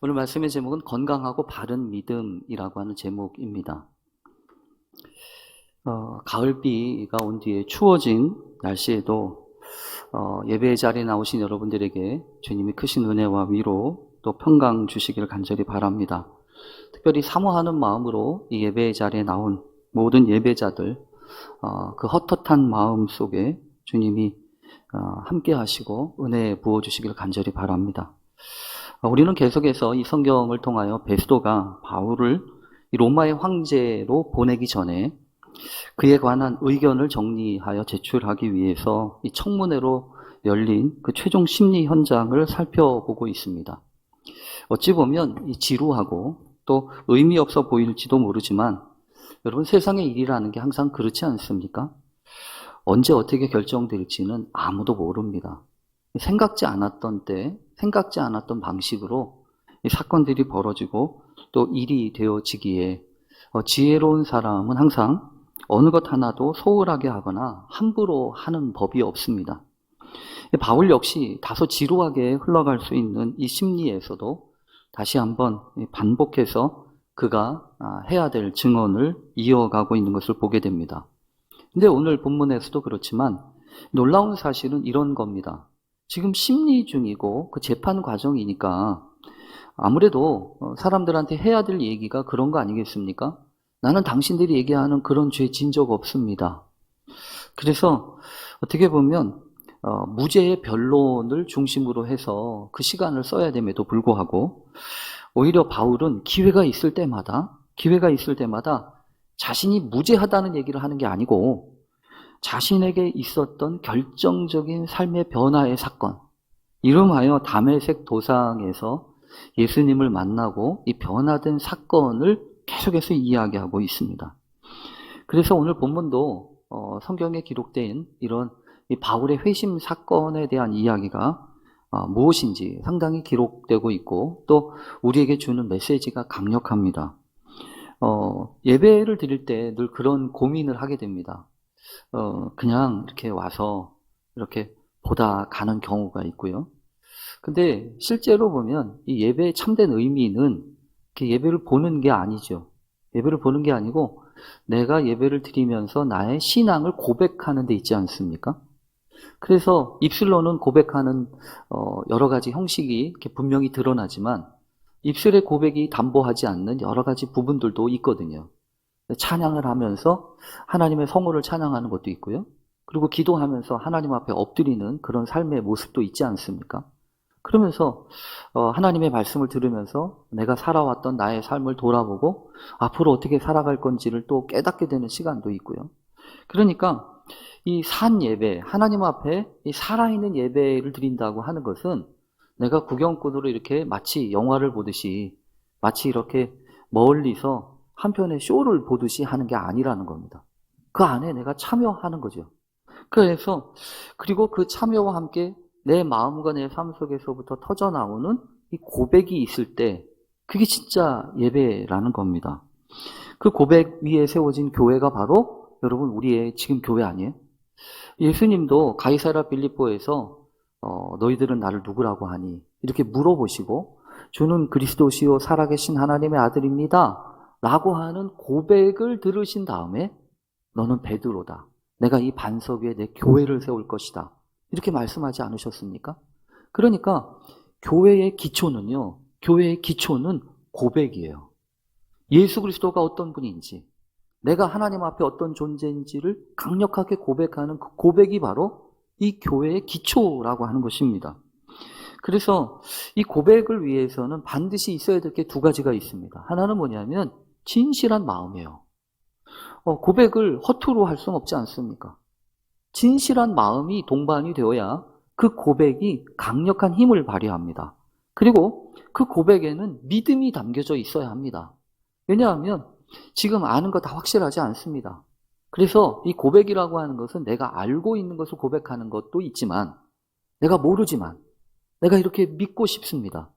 오늘 말씀의 제목은 건강하고 바른 믿음이라고 하는 제목입니다. 가을비가 온 뒤에 추워진 날씨에도 예배의 자리에 나오신 여러분들에게 주님이 크신 은혜와 위로 또 평강 주시기를 간절히 바랍니다. 특별히 사모하는 마음으로 이 예배의 자리에 나온 모든 예배자들, 그 헛헛한 마음 속에 주님이 함께 하시고 은혜 부어주시기를 간절히 바랍니다. 우리는 계속해서 이 성경을 통하여 베스도가 바울을 이 로마의 황제로 보내기 전에 그에 관한 의견을 정리하여 제출하기 위해서 이 청문회로 열린 그 최종 심리 현장을 살펴보고 있습니다. 어찌 보면 이 지루하고 또 의미 없어 보일지도 모르지만 여러분, 세상의 일이라는 게 항상 그렇지 않습니까? 언제 어떻게 결정될지는 아무도 모릅니다. 생각지 않았던 때, 생각지 않았던 방식으로 이 사건들이 벌어지고 또 일이 되어지기에 지혜로운 사람은 항상 어느 것 하나도 소홀하게 하거나 함부로 하는 법이 없습니다. 바울 역시 다소 지루하게 흘러갈 수 있는 이 심리에서도 다시 한번 반복해서 그가 해야 될 증언을 이어가고 있는 것을 보게 됩니다. 근데 오늘 본문에서도 그렇지만 놀라운 사실은 이런 겁니다. 지금 심리 중이고 그 재판 과정이니까 아무래도 사람들한테 해야 될 얘기가 그런 거 아니겠습니까? 나는 당신들이 얘기하는 그런 죄 진 적 없습니다. 그래서 어떻게 보면 무죄의 변론을 중심으로 해서 그 시간을 써야 됨에도 불구하고 오히려 바울은 기회가 있을 때마다 자신이 무죄하다는 얘기를 하는 게 아니고 자신에게 있었던 결정적인 삶의 변화의 사건, 이름하여 다메섹 도상에서 예수님을 만나고 이 변화된 사건을 계속해서 이야기하고 있습니다. 그래서 오늘 본문도 성경에 기록된 이런 이 바울의 회심 사건에 대한 이야기가 무엇인지 상당히 기록되고 있고 또 우리에게 주는 메시지가 강력합니다. 예배를 드릴 때 늘 그런 고민을 하게 됩니다. 그냥 이렇게 와서 이렇게 보다 가는 경우가 있고요. 근데 실제로 보면 이 예배의 참된 의미는 예배를 보는 게 아니죠. 예배를 보는 게 아니고 내가 예배를 드리면서 나의 신앙을 고백하는 데 있지 않습니까? 그래서 입술로는 고백하는 여러 가지 형식이 이렇게 분명히 드러나지만 입술의 고백이 담보하지 않는 여러 가지 부분들도 있거든요. 찬양을 하면서 하나님의 성호를 찬양하는 것도 있고요. 그리고 기도하면서 하나님 앞에 엎드리는 그런 삶의 모습도 있지 않습니까? 그러면서 하나님의 말씀을 들으면서 내가 살아왔던 나의 삶을 돌아보고 앞으로 어떻게 살아갈 건지를 또 깨닫게 되는 시간도 있고요. 그러니까 이 산 예배, 하나님 앞에 이 살아있는 예배를 드린다고 하는 것은 내가 구경꾼으로 이렇게 마치 영화를 보듯이 마치 이렇게 멀리서 한편의 쇼를 보듯이 하는 게 아니라는 겁니다. 그 안에 내가 참여하는 거죠. 그래서 그리고 그 참여와 함께 내 마음과 내 삶 속에서부터 터져나오는 이 고백이 있을 때 그게 진짜 예배라는 겁니다. 그 고백 위에 세워진 교회가 바로 여러분 우리의 지금 교회 아니에요? 예수님도 가이사랴 빌립보에서 너희들은 나를 누구라고 하니? 이렇게 물어보시고 주는 그리스도시요 살아계신 하나님의 아들입니다 라고 하는 고백을 들으신 다음에 너는 베드로다. 내가 이 반석 위에 내 교회를 세울 것이다. 이렇게 말씀하지 않으셨습니까? 그러니까 교회의 기초는 고백이에요. 예수 그리스도가 어떤 분인지, 내가 하나님 앞에 어떤 존재인지를 강력하게 고백하는 그 고백이 바로 이 교회의 기초라고 하는 것입니다. 그래서 이 고백을 위해서는 반드시 있어야 될 게 두 가지가 있습니다. 하나는 뭐냐면 진실한 마음이에요. 고백을 허투루 할 수는 없지 않습니까? 진실한 마음이 동반이 되어야 그 고백이 강력한 힘을 발휘합니다. 그리고 그 고백에는 믿음이 담겨져 있어야 합니다. 왜냐하면 지금 아는 거 다 확실하지 않습니다. 그래서 이 고백이라고 하는 것은 내가 알고 있는 것을 고백하는 것도 있지만 내가 모르지만 내가 이렇게 믿고 싶습니다.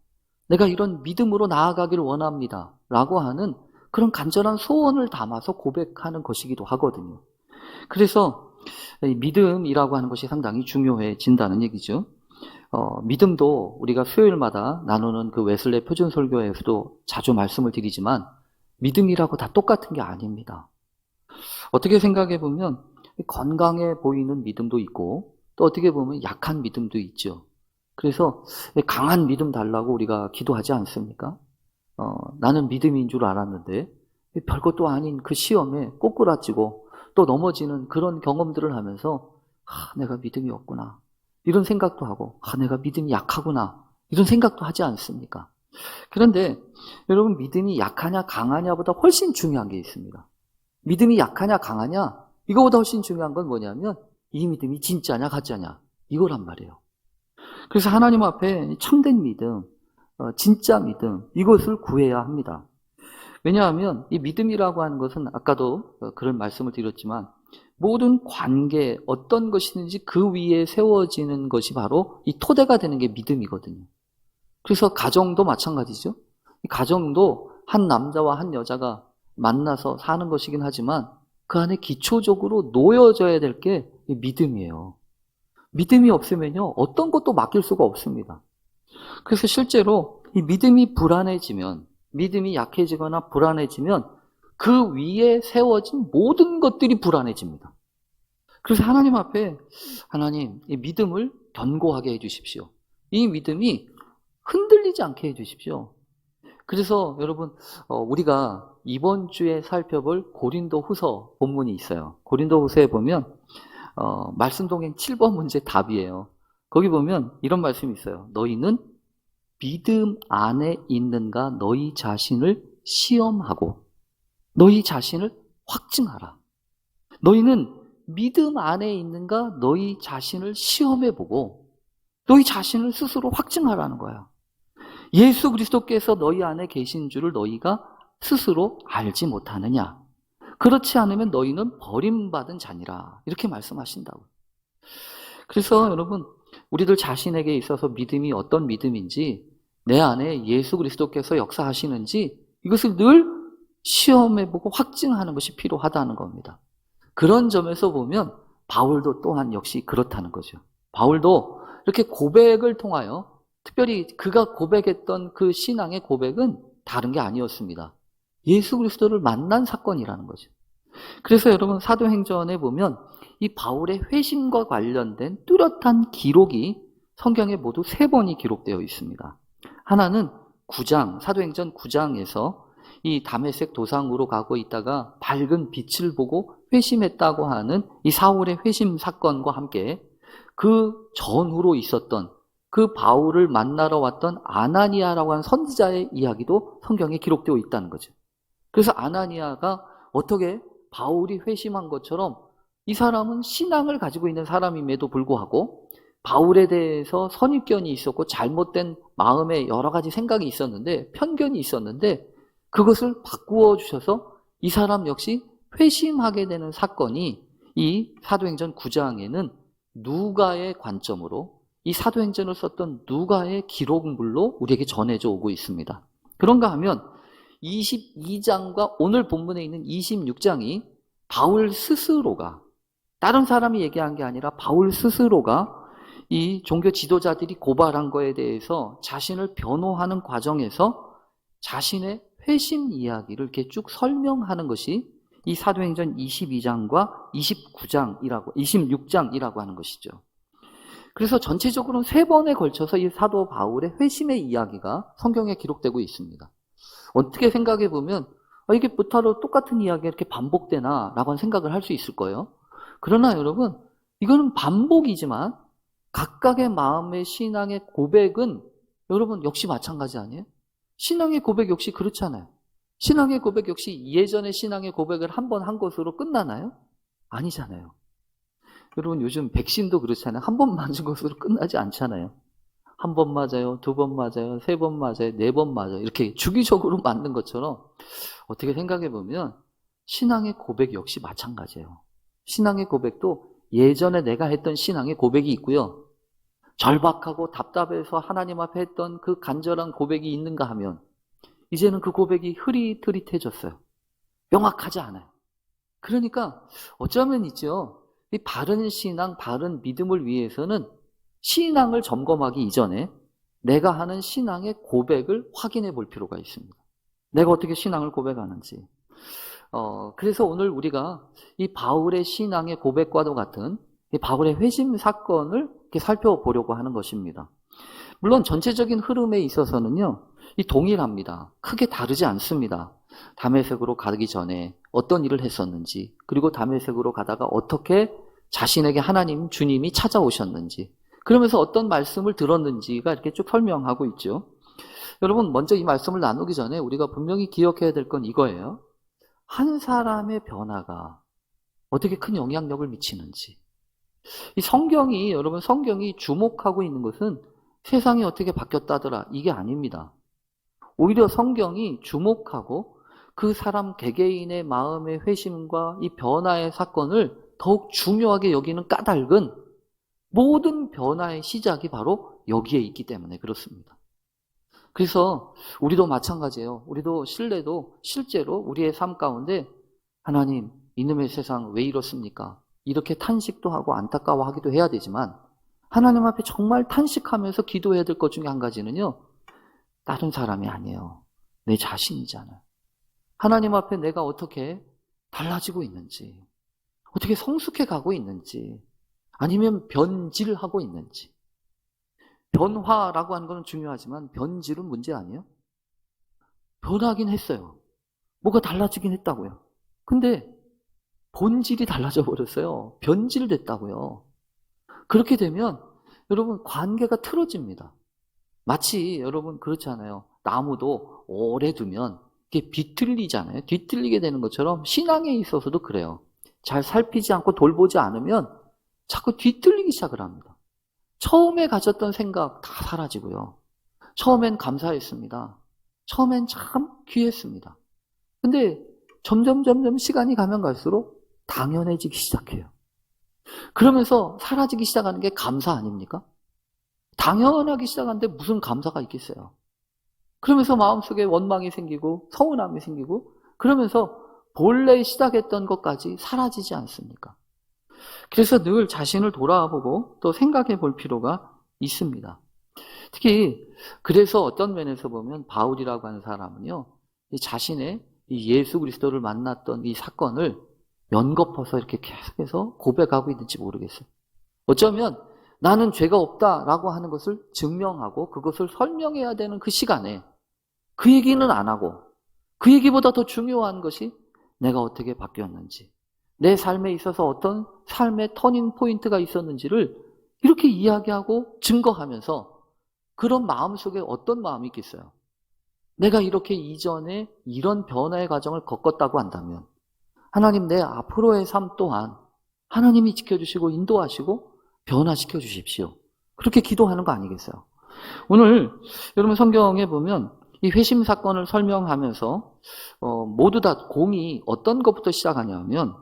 내가 이런 믿음으로 나아가기를 원합니다. 라고 하는 그런 간절한 소원을 담아서 고백하는 것이기도 하거든요. 그래서 믿음이라고 하는 것이 상당히 중요해진다는 얘기죠. 믿음도 우리가 수요일마다 나누는 그 웨슬레 표준설교에서도 자주 말씀을 드리지만 믿음이라고 다 똑같은 게 아닙니다. 어떻게 생각해 보면 건강해 보이는 믿음도 있고 또 어떻게 보면 약한 믿음도 있죠. 그래서 강한 믿음 달라고 우리가 기도하지 않습니까? 나는 믿음인 줄 알았는데 별것도 아닌 그 시험에 꼬꾸라지고 또 넘어지는 그런 경험들을 하면서 내가 믿음이 없구나 이런 생각도 하고 내가 믿음이 약하구나 이런 생각도 하지 않습니까? 그런데 여러분 믿음이 약하냐 강하냐보다 훨씬 중요한 게 있습니다. 믿음이 약하냐 강하냐 이거보다 훨씬 중요한 건 뭐냐면 이 믿음이 진짜냐 가짜냐 이거란 말이에요. 그래서 하나님 앞에 참된 믿음, 진짜 믿음 이것을 구해야 합니다. 왜냐하면 이 믿음이라고 하는 것은 아까도 그런 말씀을 드렸지만 모든 관계 어떤 것이든지 그 위에 세워지는 것이 바로 이 토대가 되는 게 믿음이거든요. 그래서 가정도 마찬가지죠. 이 가정도 한 남자와 한 여자가 만나서 사는 것이긴 하지만 그 안에 기초적으로 놓여져야 될 게 믿음이에요. 믿음이 없으면요 어떤 것도 맡길 수가 없습니다. 그래서 실제로 이 믿음이 불안해지면 믿음이 약해지거나 불안해지면 그 위에 세워진 모든 것들이 불안해집니다. 그래서 하나님 앞에 하나님 이 믿음을 견고하게 해주십시오. 이 믿음이 흔들리지 않게 해주십시오. 그래서 여러분 우리가 이번 주에 살펴볼 고린도 후서 본문이 있어요. 고린도 후서에 보면 말씀동행 7번 문제 답이에요. 거기 보면 이런 말씀이 있어요. 너희는 믿음 안에 있는가 너희 자신을 시험하고 너희 자신을 확증하라. 너희는 믿음 안에 있는가 너희 자신을 시험해보고 너희 자신을 스스로 확증하라는 거야. 예수 그리스도께서 너희 안에 계신 줄을 너희가 스스로 알지 못하느냐. 그렇지 않으면 너희는 버림받은 자니라. 이렇게 말씀하신다고. 그래서 여러분 우리들 자신에게 있어서 믿음이 어떤 믿음인지 내 안에 예수 그리스도께서 역사하시는지 이것을 늘 시험해보고 확증하는 것이 필요하다는 겁니다. 그런 점에서 보면 바울도 또한 역시 그렇다는 거죠. 바울도 이렇게 고백을 통하여 특별히 그가 고백했던 그 신앙의 고백은 다른 게 아니었습니다. 예수 그리스도를 만난 사건이라는 거죠. 그래서 여러분 사도행전에 보면 이 바울의 회심과 관련된 뚜렷한 기록이 성경에 모두 3번이 기록되어 있습니다. 하나는 9장, 사도행전 9장에서 이 다메섹 도상으로 가고 있다가 밝은 빛을 보고 회심했다고 하는 이 사울의 회심 사건과 함께 그 전후로 있었던 그 바울을 만나러 왔던 아나니아라고 하는 선지자의 이야기도 성경에 기록되어 있다는 거죠. 그래서 아나니아가 어떻게 바울이 회심한 것처럼 이 사람은 신앙을 가지고 있는 사람임에도 불구하고 바울에 대해서 선입견이 있었고 잘못된 마음에 여러 가지 생각이 있었는데 편견이 있었는데 그것을 바꾸어 주셔서 이 사람 역시 회심하게 되는 사건이 이 사도행전 9장에는 누가의 관점으로 이 사도행전을 썼던 누가의 기록물로 우리에게 전해져 오고 있습니다. 그런가 하면 22장과 오늘 본문에 있는 26장이 바울 스스로가 다른 사람이 얘기한 게 아니라 바울 스스로가 이 종교 지도자들이 고발한 거에 대해서 자신을 변호하는 과정에서 자신의 회심 이야기를 이렇게 쭉 설명하는 것이 이 사도행전 22장과 26장이라고 하는 것이죠. 그래서 전체적으로는 3번에 걸쳐서 이 사도 바울의 회심의 이야기가 성경에 기록되고 있습니다. 어떻게 생각해 보면 이게 부타로 똑같은 이야기가 이렇게 반복되나 라고 생각을 할 수 있을 거예요. 그러나 여러분 이거는 반복이지만 각각의 마음의 신앙의 고백은 여러분 역시 마찬가지 아니에요? 신앙의 고백 역시 그렇잖아요. 신앙의 고백 역시 예전의 신앙의 고백을 한 번 한 것으로 끝나나요? 아니잖아요. 여러분 요즘 백신도 그렇잖아요. 한 번 맞은 것으로 끝나지 않잖아요. 한 번 맞아요, 2번 맞아요, 3번 맞아요, 4번 맞아요. 이렇게 주기적으로 맞는 것처럼 어떻게 생각해 보면 신앙의 고백 역시 마찬가지예요. 신앙의 고백도 예전에 내가 했던 신앙의 고백이 있고요. 절박하고 답답해서 하나님 앞에 했던 그 간절한 고백이 있는가 하면 이제는 그 고백이 흐릿흐릿해졌어요. 명확하지 않아요. 그러니까 어쩌면 있죠. 이 바른 신앙, 바른 믿음을 위해서는 신앙을 점검하기 이전에 내가 하는 신앙의 고백을 확인해 볼 필요가 있습니다. 내가 어떻게 신앙을 고백하는지. 그래서 오늘 우리가 이 바울의 신앙의 고백과도 같은 이 바울의 회심 사건을 이렇게 살펴보려고 하는 것입니다. 물론 전체적인 흐름에 있어서는요, 이 동일합니다. 크게 다르지 않습니다. 다메섹으로 가기 전에 어떤 일을 했었는지, 그리고 다메섹으로 가다가 어떻게 자신에게 하나님, 주님이 찾아오셨는지, 그러면서 어떤 말씀을 들었는지가 이렇게 쭉 설명하고 있죠. 여러분, 먼저 이 말씀을 나누기 전에 우리가 분명히 기억해야 될 건 이거예요. 한 사람의 변화가 어떻게 큰 영향력을 미치는지. 이 성경이, 여러분, 성경이 주목하고 있는 것은 세상이 어떻게 바뀌었다더라, 이게 아닙니다. 오히려 성경이 주목하고 그 사람 개개인의 마음의 회심과 이 변화의 사건을 더욱 중요하게 여기는 까닭은 모든 변화의 시작이 바로 여기에 있기 때문에 그렇습니다. 그래서 우리도 마찬가지예요. 우리도 실제로 우리의 삶 가운데 하나님, 이놈의 세상 왜 이렇습니까? 이렇게 탄식도 하고 안타까워하기도 해야 되지만 하나님 앞에 정말 탄식하면서 기도해야 될 것 중에 한 가지는요, 다른 사람이 아니에요. 내 자신이잖아요. 하나님 앞에 내가 어떻게 달라지고 있는지, 어떻게 성숙해 가고 있는지, 아니면 변질하고 있는지. 변화라고 하는 건 중요하지만 변질은 문제 아니에요? 변하긴 했어요. 뭐가 달라지긴 했다고요. 근데 본질이 달라져 버렸어요. 변질됐다고요. 그렇게 되면 여러분 관계가 틀어집니다. 마치 여러분 그렇잖아요. 나무도 오래 두면 이게 비틀리잖아요. 뒤틀리게 되는 것처럼 신앙에 있어서도 그래요. 잘 살피지 않고 돌보지 않으면 자꾸 뒤틀리기 시작을 합니다. 처음에 가졌던 생각 다 사라지고요. 처음엔 감사했습니다. 처음엔 참 귀했습니다. 근데 점점 시간이 가면 갈수록 당연해지기 시작해요. 그러면서 사라지기 시작하는 게 감사 아닙니까? 당연하기 시작하는데 무슨 감사가 있겠어요. 그러면서 마음속에 원망이 생기고 서운함이 생기고 그러면서 본래 시작했던 것까지 사라지지 않습니까? 그래서 늘 자신을 돌아보고 또 생각해 볼 필요가 있습니다. 특히 그래서 어떤 면에서 보면 바울이라고 하는 사람은요, 이 자신의 이 예수 그리스도를 만났던 이 사건을 연거퍼서 이렇게 계속해서 고백하고 있는지 모르겠어요. 어쩌면 나는 죄가 없다라고 하는 것을 증명하고 그것을 설명해야 되는 그 시간에 그 얘기는 안 하고 그 얘기보다 더 중요한 것이 내가 어떻게 바뀌었는지, 내 삶에 있어서 어떤 삶의 터닝 포인트가 있었는지를 이렇게 이야기하고 증거하면서 그런 마음속에 어떤 마음이 있겠어요? 내가 이렇게 이전에 이런 변화의 과정을 겪었다고 한다면 하나님, 내 앞으로의 삶 또한 하나님이 지켜주시고 인도하시고 변화시켜 주십시오. 그렇게 기도하는 거 아니겠어요? 오늘 여러분 성경에 보면 이 회심 사건을 설명하면서 모두 다 공이 어떤 것부터 시작하냐면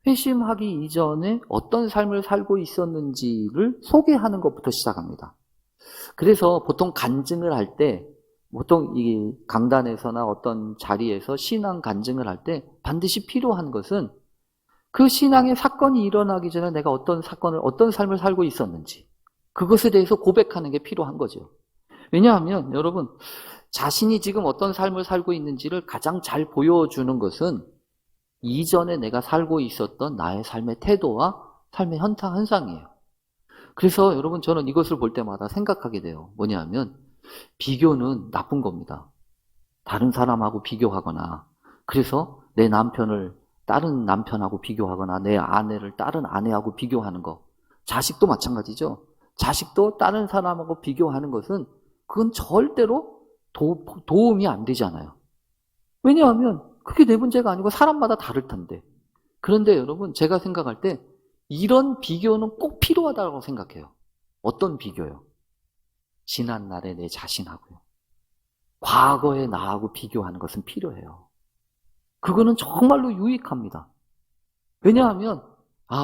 회심하기 이전에 어떤 삶을 살고 있었는지를 소개하는 것부터 시작합니다. 그래서 보통 간증을 할 때, 보통 이 강단에서나 어떤 자리에서 신앙 간증을 할 때 반드시 필요한 것은 그 신앙의 사건이 일어나기 전에 내가 어떤 삶을 살고 있었는지 그것에 대해서 고백하는 게 필요한 거죠. 왜냐하면 여러분, 자신이 지금 어떤 삶을 살고 있는지를 가장 잘 보여주는 것은 이전에 내가 살고 있었던 나의 삶의 태도와 삶의 현상이에요. 그래서 여러분, 저는 이것을 볼 때마다 생각하게 돼요. 뭐냐면 비교는 나쁜 겁니다. 다른 사람하고 비교하거나, 그래서 내 남편을 다른 남편하고 비교하거나 내 아내를 다른 아내하고 비교하는 거, 자식도 마찬가지죠. 자식도 다른 사람하고 비교하는 것은 그건 절대로 도움이 안 되잖아요. 왜냐하면 그게 내 문제가 아니고 사람마다 다를 텐데. 그런데 여러분, 제가 생각할 때 이런 비교는 꼭 필요하다고 생각해요. 어떤 비교요? 지난날의 내 자신하고요. 과거의 나하고 비교하는 것은 필요해요. 그거는 정말로 유익합니다. 왜냐하면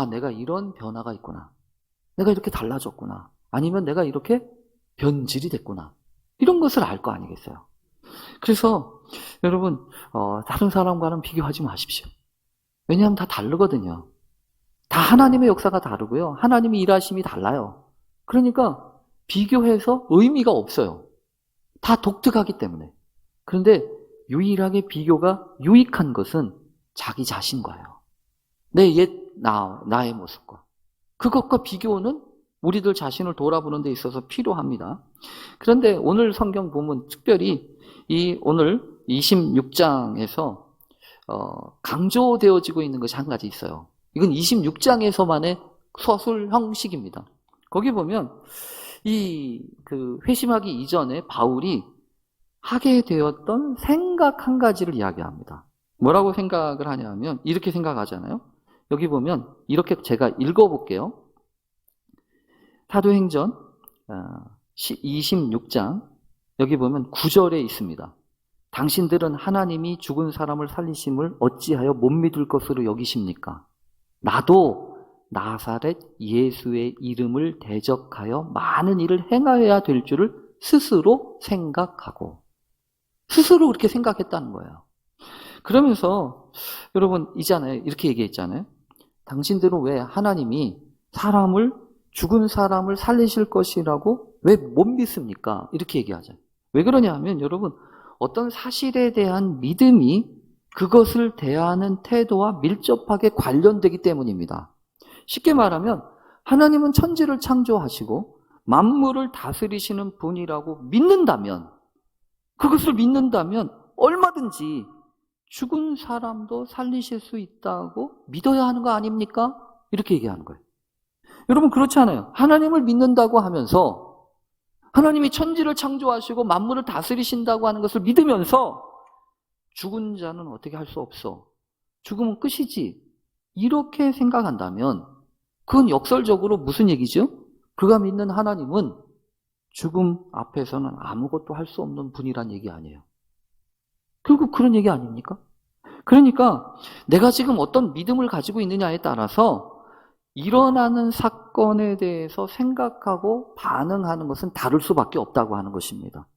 내가 이런 변화가 있구나. 내가 이렇게 달라졌구나. 아니면 내가 이렇게 변질이 됐구나. 이런 것을 알 거 아니겠어요. 그래서 여러분, 다른 사람과는 비교하지 마십시오. 왜냐하면 다 다르거든요. 다 하나님의 역사가 다르고요. 하나님의 일하심이 달라요. 그러니까 비교해서 의미가 없어요. 다 독특하기 때문에. 그런데 유일하게 비교가 유익한 것은 자기 자신과예요. 내 옛 나의 모습과. 그것과 비교는 우리들 자신을 돌아보는 데 있어서 필요합니다. 그런데 오늘 성경 보면 특별히 오늘 26장에서 강조되어지고 있는 것이 한 가지 있어요. 이건 26장에서만의 서술 형식입니다. 거기 보면 회심하기 이전에 바울이 하게 되었던 생각 한 가지를 이야기합니다. 뭐라고 생각을 하냐면 이렇게 생각하잖아요. 여기 보면 이렇게 제가 읽어볼게요. 사도행전 26장 여기 보면 9절에 있습니다. 당신들은 하나님이 죽은 사람을 살리심을 어찌하여 못 믿을 것으로 여기십니까? 나도 나사렛 예수의 이름을 대적하여 많은 일을 행하여야 될 줄을 스스로 생각하고 스스로 그렇게 생각했다는 거예요. 그러면서 여러분 이렇게 얘기했잖아요. 당신들은 왜 하나님이 죽은 사람을 살리실 것이라고 왜 못 믿습니까? 이렇게 얘기하잖아요. 왜 그러냐면 여러분 어떤 사실에 대한 믿음이 그것을 대하는 태도와 밀접하게 관련되기 때문입니다. 쉽게 말하면 하나님은 천지를 창조하시고 만물을 다스리시는 분이라고 믿는다면 그것을 믿는다면 얼마든지 죽은 사람도 살리실 수 있다고 믿어야 하는 거 아닙니까? 이렇게 얘기하는 거예요. 여러분 그렇지 않아요. 하나님을 믿는다고 하면서 하나님이 천지를 창조하시고 만물을 다스리신다고 하는 것을 믿으면서 죽은 자는 어떻게 할 수 없어. 죽으면 끝이지. 이렇게 생각한다면 그건 역설적으로 무슨 얘기죠? 그가 믿는 하나님은 죽음 앞에서는 아무것도 할 수 없는 분이란 얘기 아니에요. 결국 그런 얘기 아닙니까? 그러니까 내가 지금 어떤 믿음을 가지고 있느냐에 따라서 일어나는 사건에 대해서 생각하고 반응하는 것은 다를 수밖에 없다고 하는 것입니다.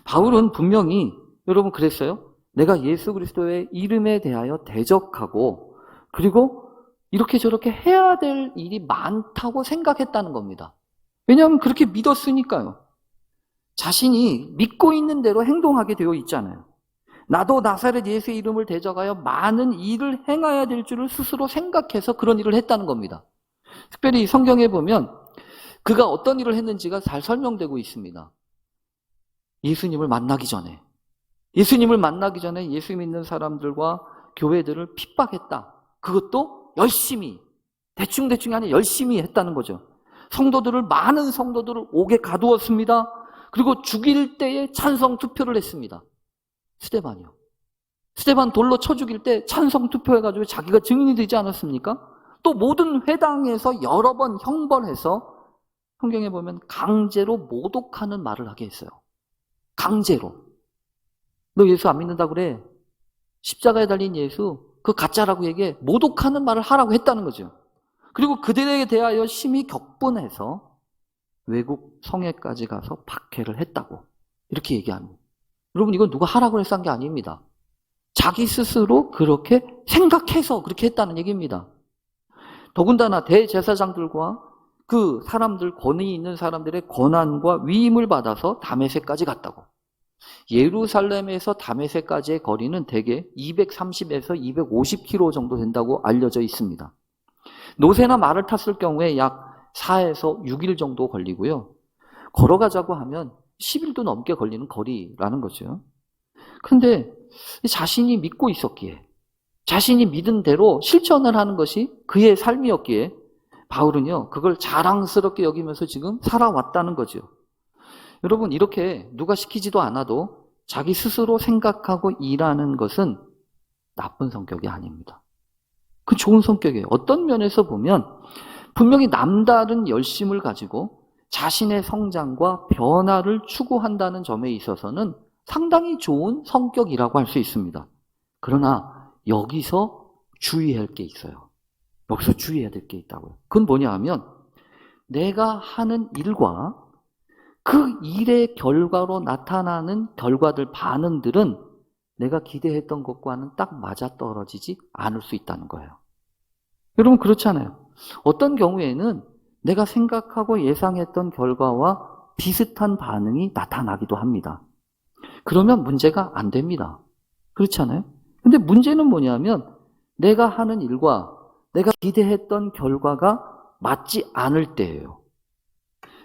바울은 분명히 여러분 그랬어요. 내가 예수 그리스도의 이름에 대하여 대적하고 그리고 이렇게 저렇게 해야 될 일이 많다고 생각했다는 겁니다. 왜냐하면 그렇게 믿었으니까요. 자신이 믿고 있는 대로 행동하게 되어 있잖아요. 나도 나사렛 예수의 이름을 대적하여 많은 일을 행해야 될 줄을 스스로 생각해서 그런 일을 했다는 겁니다. 특별히 성경에 보면 그가 어떤 일을 했는지가 잘 설명되고 있습니다. 예수님을 만나기 전에 예수 믿는 사람들과 교회들을 핍박했다. 그것도 열심히, 대충대충이 아니라 열심히 했다는 거죠. 많은 성도들을 옥에 가두었습니다. 그리고 죽일 때에 찬성 투표를 했습니다. 스데반이요. 스데반 돌로 쳐 죽일 때 찬성 투표해가지고 자기가 증인이 되지 않았습니까? 또 모든 회당에서 여러 번 형벌해서 성경에 보면 강제로 모독하는 말을 하게 했어요. 강제로. 너 예수 안 믿는다고 그래? 십자가에 달린 예수 그 가짜라고 얘기해. 모독하는 말을 하라고 했다는 거죠. 그리고 그들에게 대하여 심히 격분해서 외국 성회까지 가서 박해를 했다고 이렇게 얘기합니다. 여러분 이건 누가 하라고 해서 한 게 아닙니다. 자기 스스로 그렇게 생각해서 그렇게 했다는 얘기입니다. 더군다나 대제사장들과 그 사람들, 권위 있는 사람들의 권한과 위임을 받아서 다메섹까지 갔다고. 예루살렘에서 다메섹까지의 거리는 대개 230에서 250km 정도 된다고 알려져 있습니다. 노새나 말을 탔을 경우에 약 4에서 6일 정도 걸리고요. 걸어가자고 하면 10일도 넘게 걸리는 거리라는 거죠. 그런데 자신이 믿고 있었기에, 자신이 믿은 대로 실천을 하는 것이 그의 삶이었기에 바울은요, 그걸 자랑스럽게 여기면서 지금 살아왔다는 거죠. 여러분, 이렇게 누가 시키지도 않아도 자기 스스로 생각하고 일하는 것은 나쁜 성격이 아닙니다. 그 좋은 성격이에요. 어떤 면에서 보면 분명히 남다른 열심을 가지고 자신의 성장과 변화를 추구한다는 점에 있어서는 상당히 좋은 성격이라고 할 수 있습니다. 그러나 여기서 주의할 게 있어요. 여기서 주의해야 될 게 있다고요. 그건 뭐냐 하면 내가 하는 일과 그 일의 결과로 나타나는 결과들, 반응들은 내가 기대했던 것과는 딱 맞아떨어지지 않을 수 있다는 거예요. 여러분 그렇잖아요. 어떤 경우에는 내가 생각하고 예상했던 결과와 비슷한 반응이 나타나기도 합니다. 그러면 문제가 안 됩니다. 그렇지 않아요? 근데 문제는 뭐냐면 내가 하는 일과 내가 기대했던 결과가 맞지 않을 때예요.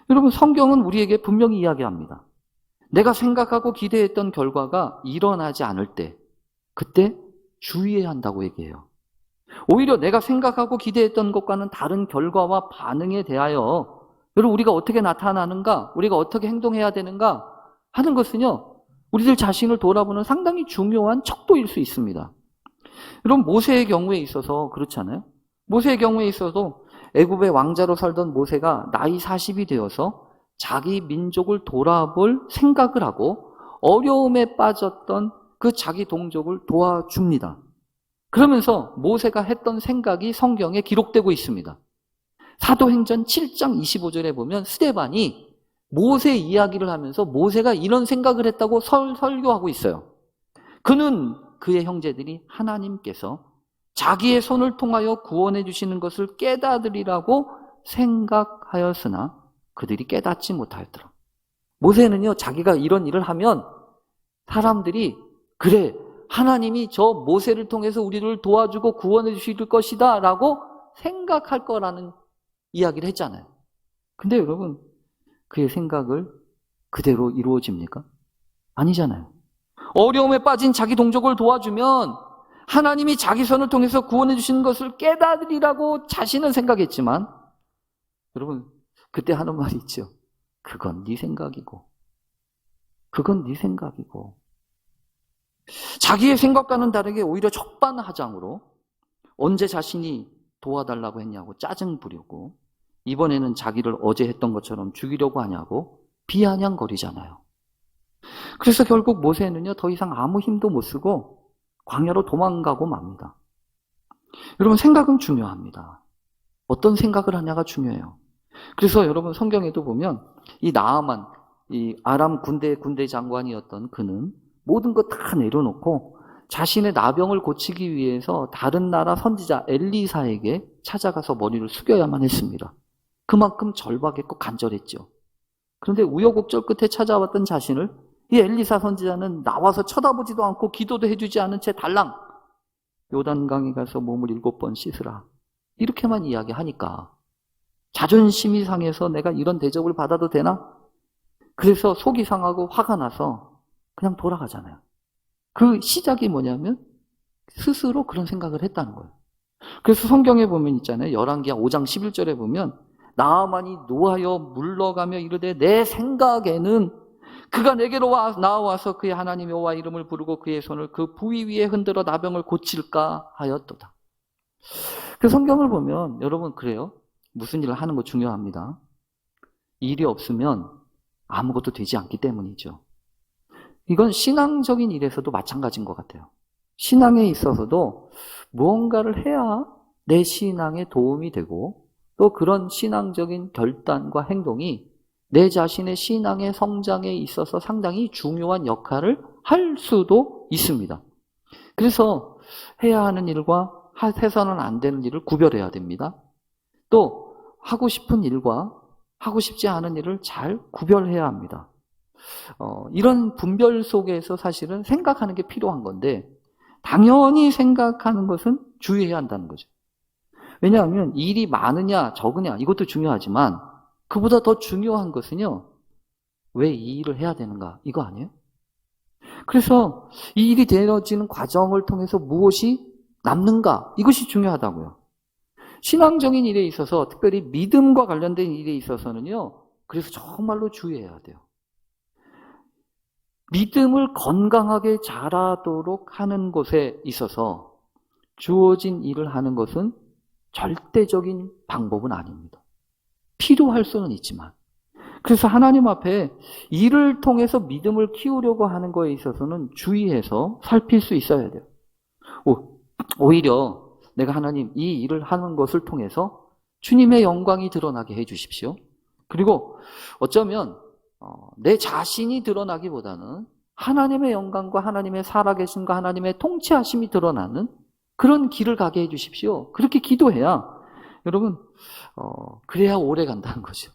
여러분, 성경은 우리에게 분명히 이야기합니다. 내가 생각하고 기대했던 결과가 일어나지 않을 때, 그때 주의해야 한다고 얘기해요. 오히려 내가 생각하고 기대했던 것과는 다른 결과와 반응에 대하여 여러분, 우리가 어떻게 나타나는가, 우리가 어떻게 행동해야 되는가 하는 것은요, 우리들 자신을 돌아보는 상당히 중요한 척도일 수 있습니다. 여러분, 모세의 경우에 있어서 그렇잖아요. 모세의 경우에 있어도 애굽의 왕자로 살던 모세가 나이 40이 되어서 자기 민족을 돌아볼 생각을 하고 어려움에 빠졌던 그 자기 동족을 도와줍니다. 그러면서 모세가 했던 생각이 성경에 기록되고 있습니다. 사도행전 7장 25절에 보면 스데반이 모세 이야기를 하면서 모세가 이런 생각을 했다고 설교하고 있어요. 그는 그의 형제들이 하나님께서 자기의 손을 통하여 구원해 주시는 것을 깨닫으리라고 생각하였으나 그들이 깨닫지 못하였더라. 모세는요, 자기가 이런 일을 하면 사람들이 그래, 하나님이 저 모세를 통해서 우리를 도와주고 구원해 주실 것이다 라고 생각할 거라는 이야기를 했잖아요. 근데 여러분, 그의 생각을 그대로 이루어집니까? 아니잖아요. 어려움에 빠진 자기 동족을 도와주면 하나님이 자기 손을 통해서 구원해 주시는 것을 깨닫으리라고 자신은 생각했지만, 여러분, 그때 하는 말이 있죠. 그건 네 생각이고, 그건 네 생각이고. 자기의 생각과는 다르게 오히려 적반하장으로 언제 자신이 도와달라고 했냐고 짜증 부리고, 이번에는 자기를 어제 했던 것처럼 죽이려고 하냐고 비아냥거리잖아요. 그래서 결국 모세는요, 더 이상 아무 힘도 못 쓰고 광야로 도망가고 맙니다. 여러분, 생각은 중요합니다. 어떤 생각을 하냐가 중요해요. 그래서 여러분, 성경에도 보면 이 나아만, 이 아람 군대 장관이었던 그는 모든 것 다 내려놓고 자신의 나병을 고치기 위해서 다른 나라 선지자 엘리사에게 찾아가서 머리를 숙여야만 했습니다. 그만큼 절박했고 간절했죠. 그런데 우여곡절 끝에 찾아왔던 자신을 이 엘리사 선지자는 나와서 쳐다보지도 않고 기도도 해주지 않은 채 달랑 요단강에 가서 몸을 7번 씻으라, 이렇게만 이야기하니까 자존심이 상해서 내가 이런 대접을 받아도 되나? 그래서 속이 상하고 화가 나서 그냥 돌아가잖아요. 그 시작이 뭐냐면 스스로 그런 생각을 했다는 거예요. 그래서 성경에 보면 있잖아요. 열왕기하 5장 11절에 보면 나아만이 노하여 물러가며 이르되 내 생각에는 그가 내게로 나와서 그의 하나님 여호와 이름을 부르고 그의 손을 그 부위 위에 흔들어 나병을 고칠까 하였도다. 그 성경을 보면 여러분, 그래요. 무슨 일을 하는 거 중요합니다. 일이 없으면 아무것도 되지 않기 때문이죠. 이건 신앙적인 일에서도 마찬가지인 것 같아요. 신앙에 있어서도 무언가를 해야 내 신앙에 도움이 되고, 또 그런 신앙적인 결단과 행동이 내 자신의 신앙의 성장에 있어서 상당히 중요한 역할을 할 수도 있습니다. 그래서 해야 하는 일과 해서는 안 되는 일을 구별해야 됩니다. 또 하고 싶은 일과 하고 싶지 않은 일을 잘 구별해야 합니다. 이런 분별 속에서 사실은 생각하는 게 필요한 건데, 당연히 생각하는 것은 주의해야 한다는 거죠. 왜냐하면 일이 많으냐 적으냐 이것도 중요하지만 그보다 더 중요한 것은요, 왜 이 일을 해야 되는가, 이거 아니에요? 그래서 이 일이 되어지는 과정을 통해서 무엇이 남는가, 이것이 중요하다고요. 신앙적인 일에 있어서, 특별히 믿음과 관련된 일에 있어서는요, 그래서 정말로 주의해야 돼요. 믿음을 건강하게 자라도록 하는 곳에 있어서 주어진 일을 하는 것은 절대적인 방법은 아닙니다. 필요할 수는 있지만. 그래서 하나님 앞에 일을 통해서 믿음을 키우려고 하는 거에 있어서는 주의해서 살필 수 있어야 돼요. 오히려 내가 하나님, 이 일을 하는 것을 통해서 주님의 영광이 드러나게 해 주십시오. 그리고 어쩌면 내 자신이 드러나기보다는 하나님의 영광과 하나님의 살아계심과 하나님의 통치하심이 드러나는 그런 길을 가게 해 주십시오. 그렇게 기도해야 여러분, 그래야 오래 간다는 거죠.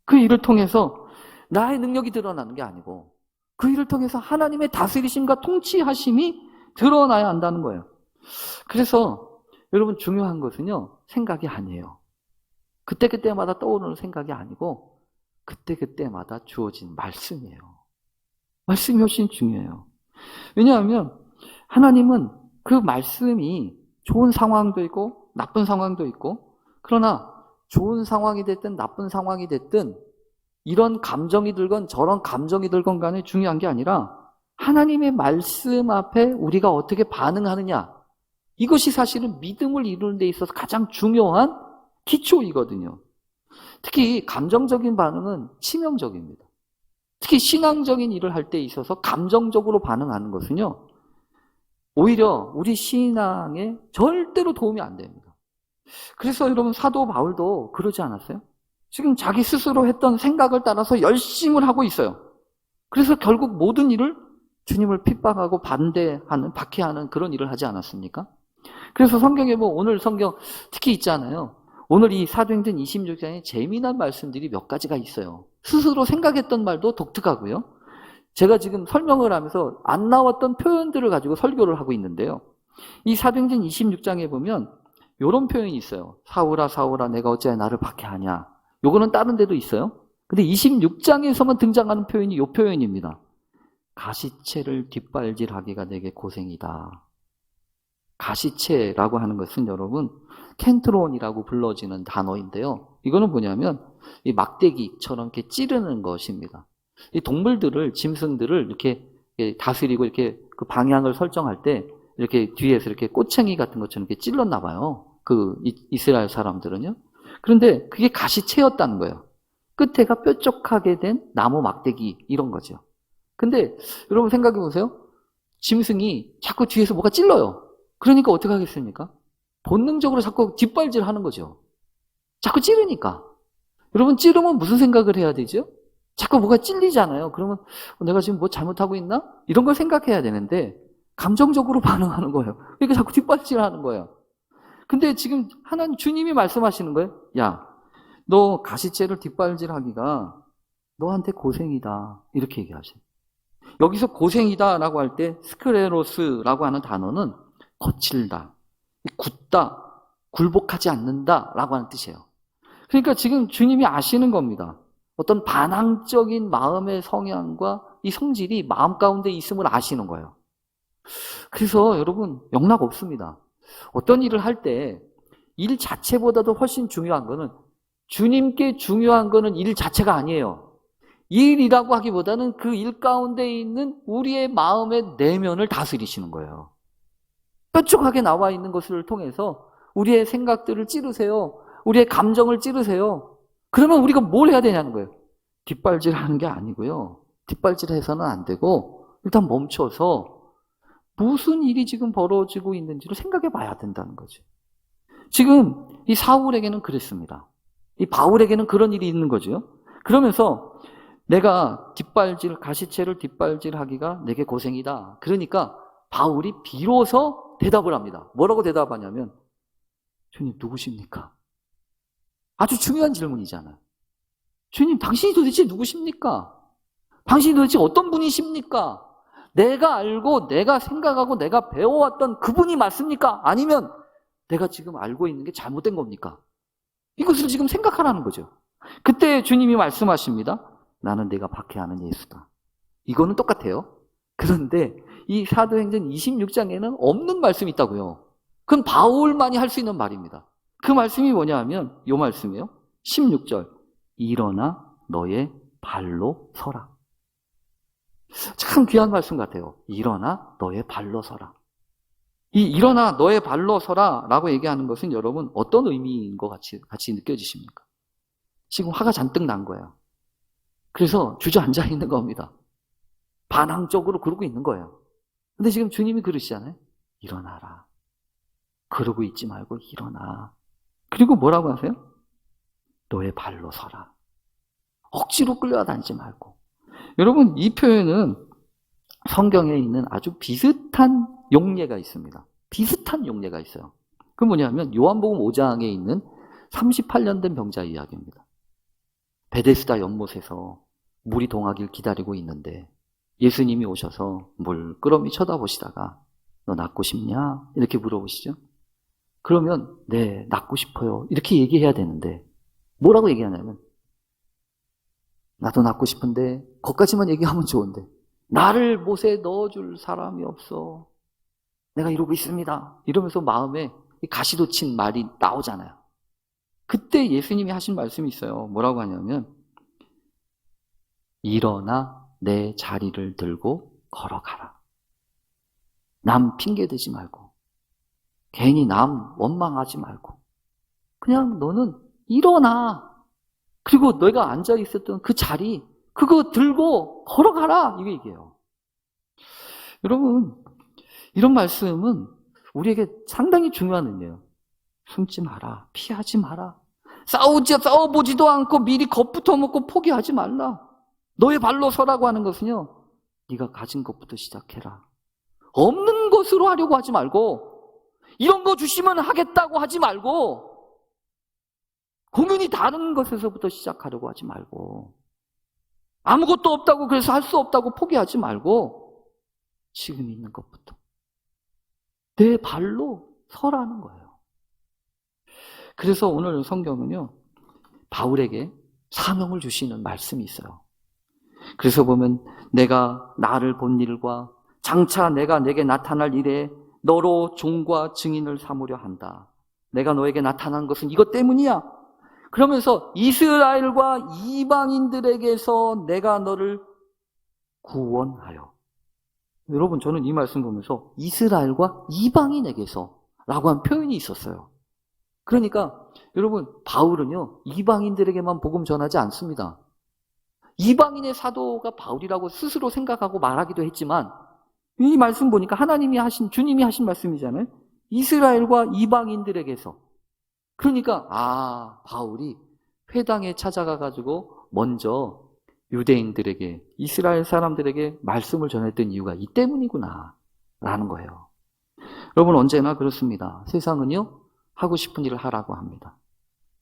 그 일을 통해서 나의 능력이 드러나는 게 아니고 그 일을 통해서 하나님의 다스리심과 통치하심이 드러나야 한다는 거예요. 그래서 여러분 중요한 것은요, 생각이 아니에요. 그때그때마다 떠오르는 생각이 아니고 그때그때마다 주어진 말씀이에요. 말씀이 훨씬 중요해요. 왜냐하면 하나님은 그 말씀이 좋은 상황도 있고 나쁜 상황도 있고, 그러나 좋은 상황이 됐든 나쁜 상황이 됐든 이런 감정이 들건 저런 감정이 들건 간에 중요한 게 아니라 하나님의 말씀 앞에 우리가 어떻게 반응하느냐, 이것이 사실은 믿음을 이루는 데 있어서 가장 중요한 기초이거든요. 특히 감정적인 반응은 치명적입니다. 특히 신앙적인 일을 할 때 있어서 감정적으로 반응하는 것은요, 오히려 우리 신앙에 절대로 도움이 안 됩니다. 그래서 여러분 사도 바울도 그러지 않았어요? 지금 자기 스스로 했던 생각을 따라서 열심을 하고 있어요. 그래서 결국 모든 일을 주님을 핍박하고 반대하는, 박해하는 그런 일을 하지 않았습니까? 그래서 성경에 오늘 성경 특히 있잖아요. 오늘 이 사도행전 26장에 재미난 말씀들이 몇 가지가 있어요. 스스로 생각했던 말도 독특하고요. 제가 지금 설명을 하면서 안 나왔던 표현들을 가지고 설교를 하고 있는데요. 이 사도행전 26장에 보면 이런 표현이 있어요. 사울아 사울아 내가 어찌하여 나를 박해하냐. 요거는 다른 데도 있어요. 근데 26장에서만 등장하는 표현이 이 표현입니다. 가시채를 뒷발질하기가 내게 고생이다. 가시채라고 하는 것은 여러분 켄트론이라고 불러지는 단어인데요. 이거는 뭐냐면 이 막대기처럼 이렇게 찌르는 것입니다. 이 동물들을, 짐승들을 이렇게 다스리고 이렇게 그 방향을 설정할 때 이렇게 뒤에서 이렇게 꼬챙이 같은 것처럼 이렇게 찔렀나 봐요. 그 이스라엘 사람들은요. 그런데 그게 가시채였다는 거예요. 끝에가 뾰족하게 된 나무 막대기 이런 거죠. 근데 여러분 생각해 보세요. 짐승이 자꾸 뒤에서 뭐가 찔러요. 그러니까 어떻게 하겠습니까? 본능적으로 자꾸 뒷발질 하는 거죠. 자꾸 찌르니까. 여러분 찌르면 무슨 생각을 해야 되죠? 자꾸 뭐가 찔리잖아요. 그러면 내가 지금 뭐 잘못하고 있나? 이런 걸 생각해야 되는데 감정적으로 반응하는 거예요. 그러니까 자꾸 뒷발질하는 거예요. 근데 지금 하나님 주님이 말씀하시는 거예요. 야, 너 가시채를 뒷발질하기가 너한테 고생이다. 이렇게 얘기하셔요. 여기서 고생이다라고 할 때 스크레로스라고 하는 단어는 거칠다, 굳다, 굴복하지 않는다라고 하는 뜻이에요. 그러니까 지금 주님이 아시는 겁니다. 어떤 반항적인 마음의 성향과 이 성질이 마음 가운데 있음을 아시는 거예요. 그래서 여러분 영락 없습니다. 어떤 일을 할 때 일 자체보다도 훨씬 중요한 거는, 주님께 중요한 거는 일 자체가 아니에요. 일이라고 하기보다는 그 일 가운데 있는 우리의 마음의 내면을 다스리시는 거예요. 뾰족하게 나와 있는 것을 통해서 우리의 생각들을 찌르세요. 우리의 감정을 찌르세요. 그러면 우리가 뭘 해야 되냐는 거예요. 뒷발질하는 게 아니고요. 뒷발질해서는 안 되고 일단 멈춰서 무슨 일이 지금 벌어지고 있는지를 생각해 봐야 된다는 거죠. 지금 이 사울에게는 그랬습니다. 이 바울에게는 그런 일이 있는 거죠. 그러면서 내가 가시채를 뒷발질하기가 내게 고생이다. 그러니까 바울이 비로소 대답을 합니다. 뭐라고 대답하냐면, 주님 누구십니까? 아주 중요한 질문이잖아요. 주님 당신이 도대체 누구십니까? 당신이 도대체 어떤 분이십니까? 내가 알고 내가 생각하고 내가 배워왔던 그분이 맞습니까? 아니면 내가 지금 알고 있는 게 잘못된 겁니까? 이것을 지금 생각하라는 거죠. 그때 주님이 말씀하십니다. 나는 내가 박해하는 예수다. 이거는 똑같아요. 그런데 이 사도행전 26장에는 없는 말씀이 있다고요. 그건 바울만이 할 수 있는 말입니다. 그 말씀이 뭐냐 하면 이 말씀이에요. 16절. 일어나 너의 발로 서라. 참 귀한 말씀 같아요. 일어나 너의 발로 서라. 이 일어나 너의 발로 서라 라고 얘기하는 것은 여러분 어떤 의미인 것 같이 느껴지십니까? 지금 화가 잔뜩 난 거예요. 그래서 주저앉아 있는 겁니다. 반항적으로 그러고 있는 거예요. 근데 지금 주님이 그러시잖아요. 일어나라. 그러고 있지 말고 일어나. 그리고 뭐라고 하세요? 너의 발로 서라. 억지로 끌려다니지 말고. 여러분 이 표현은 성경에 있는 아주 비슷한 용례가 있습니다. 비슷한 용례가 있어요. 그 뭐냐면 요한복음 5장에 있는 38년 된 병자 이야기입니다. 베데스다 연못에서 물이 동하길 기다리고 있는데 예수님이 오셔서 물끄러미 쳐다보시다가 너 낫고 싶냐? 이렇게 물어보시죠. 그러면 네, 낫고 싶어요. 이렇게 얘기해야 되는데 뭐라고 얘기하냐면 나도 낫고 싶은데 거기까지만 얘기하면 좋은데 나를 못에 넣어줄 사람이 없어. 내가 이러고 있습니다. 이러면서 마음에 가시도 친 말이 나오잖아요. 그때 예수님이 하신 말씀이 있어요. 뭐라고 하냐면 일어나 내 자리를 들고 걸어가라. 남 핑계대지 말고 괜히 남 원망하지 말고 그냥 너는 일어나. 그리고 너가 앉아 있었던 그 자리 그거 들고 걸어가라. 이거 얘기해요. 여러분 이런 말씀은 우리에게 상당히 중요한 의미예요. 숨지 마라. 피하지 마라. 싸워보지도 않고 미리 겁부터 먹고 포기하지 말라. 너의 발로 서라고 하는 것은요. 네가 가진 것부터 시작해라. 없는 것으로 하려고 하지 말고 이런 거 주시면 하겠다고 하지 말고 공연히 다른 것에서부터 시작하려고 하지 말고 아무것도 없다고 그래서 할 수 없다고 포기하지 말고 지금 있는 것부터 내 발로 서라는 거예요. 그래서 오늘 성경은요. 바울에게 사명을 주시는 말씀이 있어요. 그래서 보면 내가 나를 본 일과 장차 내가 내게 나타날 일에 너로 종과 증인을 삼으려 한다. 내가 너에게 나타난 것은 이것 때문이야. 그러면서 이스라엘과 이방인들에게서 내가 너를 구원하여. 여러분 저는 이 말씀 보면서 이스라엘과 이방인에게서 라고 한 표현이 있었어요. 그러니까 여러분 바울은요 이방인들에게만 복음 전하지 않습니다. 이방인의 사도가 바울이라고 스스로 생각하고 말하기도 했지만 이 말씀 보니까 주님이 하신 말씀이잖아요. 이스라엘과 이방인들에게서. 그러니까 바울이 회당에 찾아가가지고 먼저 유대인들에게 이스라엘 사람들에게 말씀을 전했던 이유가 이 때문이구나 라는 거예요. 여러분 언제나 그렇습니다. 세상은요 하고 싶은 일을 하라고 합니다.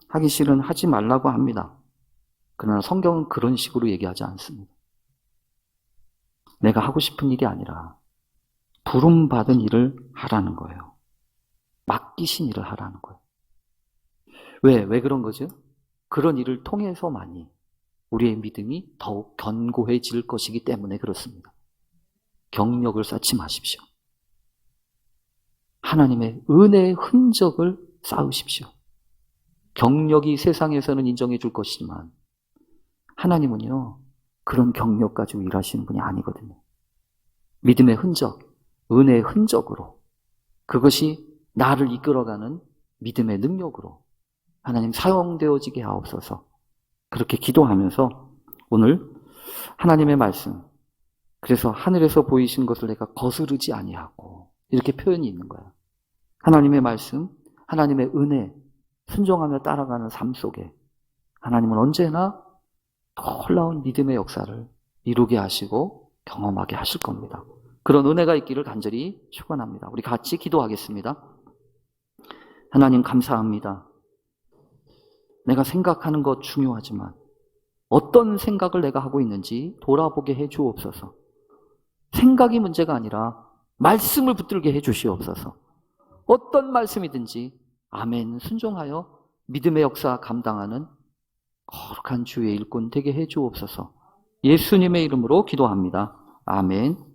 하기 싫은 하지 말라고 합니다. 그러나 성경은 그런 식으로 얘기하지 않습니다. 내가 하고 싶은 일이 아니라 부름받은 일을 하라는 거예요. 맡기신 일을 하라는 거예요. 왜 그런 거죠? 그런 일을 통해서만이 우리의 믿음이 더욱 견고해질 것이기 때문에 그렇습니다. 경력을 쌓지 마십시오. 하나님의 은혜의 흔적을 쌓으십시오. 경력이 세상에서는 인정해 줄 것이지만 하나님은요 그런 경력 가지고 일하시는 분이 아니거든요. 믿음의 흔적, 은혜의 흔적으로 그것이 나를 이끌어가는 믿음의 능력으로 하나님 사용되어지게 하옵소서. 그렇게 기도하면서 오늘 하나님의 말씀, 그래서 하늘에서 보이신 것을 내가 거스르지 아니하고 이렇게 표현이 있는 거예요. 하나님의 말씀, 하나님의 은혜, 순종하며 따라가는 삶 속에 하나님은 언제나 놀라운 믿음의 역사를 이루게 하시고 경험하게 하실 겁니다. 그런 은혜가 있기를 간절히 축원합니다. 우리 같이 기도하겠습니다. 하나님 감사합니다. 내가 생각하는 것 중요하지만 어떤 생각을 내가 하고 있는지 돌아보게 해 주옵소서. 생각이 문제가 아니라 말씀을 붙들게 해 주시옵소서. 어떤 말씀이든지 아멘 순종하여 믿음의 역사 감당하는 거룩한 주의 일꾼 되게 해 주옵소서. 예수님의 이름으로 기도합니다. 아멘.